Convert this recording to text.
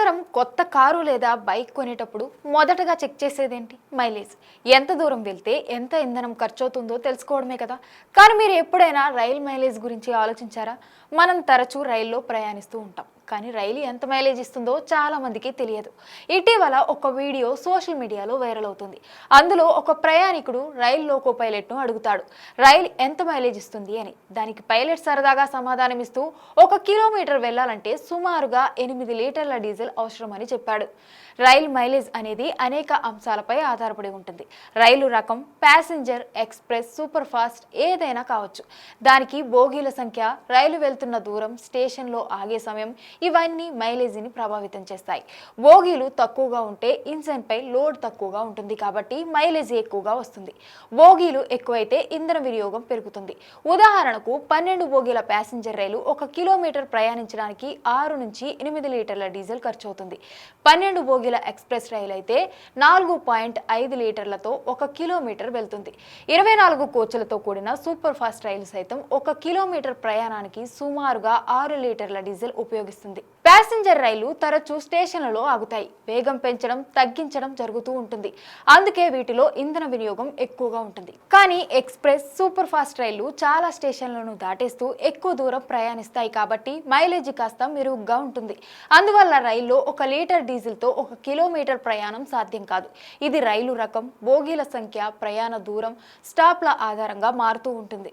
మనందరం కొత్త కారు లేదా బైక్ కొనేటప్పుడు మొదటగా చెక్ చేసేదేంటి? మైలేజ్. ఎంత దూరం వెళ్తే ఎంత ఇంధనం ఖర్చవుతుందో తెలుసుకోవడమే కదా. కానీ మీరు ఎప్పుడైనా రైల్ మైలేజ్ గురించి ఆలోచించారా? మనం తరచూ రైల్లో ప్రయాణిస్తూ ఉంటాం, కానీ రైలు ఎంత మైలేజ్ ఇస్తుందో చాలా మందికి తెలియదు. ఇటీవల ఒక వీడియో సోషల్ మీడియాలో వైరల్ అవుతుంది. అందులో ఒక ప్రయాణికుడు రైలు లోకో పైలట్ను అడుగుతాడు, రైలు ఎంత మైలేజ్ ఇస్తుంది అని. దానికి పైలట్ సరదాగా సమాధానమిస్తూ, 1 కిలోమీటర్ వెళ్లాలంటే సుమారుగా 8 లీటర్ల డీజిల్ అవసరమని చెప్పాడు. రైలు మైలేజ్ అనేది అనేక అంశాలపై ఆధారపడి ఉంటుంది. రైలు రకం, ప్యాసింజర్, ఎక్స్ప్రెస్, సూపర్ ఫాస్ట్ ఏదైనా కావచ్చు. దానికి బోగీల సంఖ్య, రైలు వెళ్తున్న దూరం, స్టేషన్లో ఆగే సమయం ఇవన్నీ మైలేజీని ప్రభావితం చేస్తాయి. బోగీలు తక్కువగా ఉంటే ఇంజన్పై లోడ్ తక్కువగా ఉంటుంది కాబట్టి మైలేజీ ఎక్కువగా వస్తుంది. బోగీలు ఎక్కువైతే ఇంధన వినియోగం పెరుగుతుంది. ఉదాహరణకు 12 బోగీల ప్యాసింజర్ రైలు 1 కిలోమీటర్ ప్రయాణించడానికి 6 నుంచి 8 లీటర్ల డీజిల్ ఖర్చు అవుతుంది. 12 బోగీల ఎక్స్ప్రెస్ రైలు అయితే 4.5 లీటర్లతో 1 కిలోమీటర్ వెళ్తుంది. 24 కోచ్లతో కూడిన సూపర్ ఫాస్ట్ రైలు సైతం 1 కిలోమీటర్ ప్రయాణానికి సుమారుగా 6 లీటర్ల డీజిల్ ఉపయోగిస్తుంది. ప్యాసింజర్ రైలు తరచూ స్టేషన్లలో ఆగుతాయి. వేగం పెంచడం, తగ్గించడం జరుగుతూ ఉంటుంది. అందుకే వీటిలో ఇంధన వినియోగం ఎక్కువగా ఉంటుంది. కానీ ఎక్స్ప్రెస్, సూపర్ ఫాస్ట్ రైళ్లు చాలా స్టేషన్లను దాటేస్తూ ఎక్కువ దూరం ప్రయాణిస్తాయి కాబట్టి మైలేజీ కాస్త మెరుగ్గా ఉంటుంది. అందువల్ల రైల్లో 1 లీటర్ డీజిల్తో 1 కిలోమీటర్ ప్రయాణం సాధ్యం కాదు. ఇది రైలు రకం, బోగీల సంఖ్య, ప్రయాణ దూరం, స్టాప్ల ఆధారంగా మారుతూ ఉంటుంది.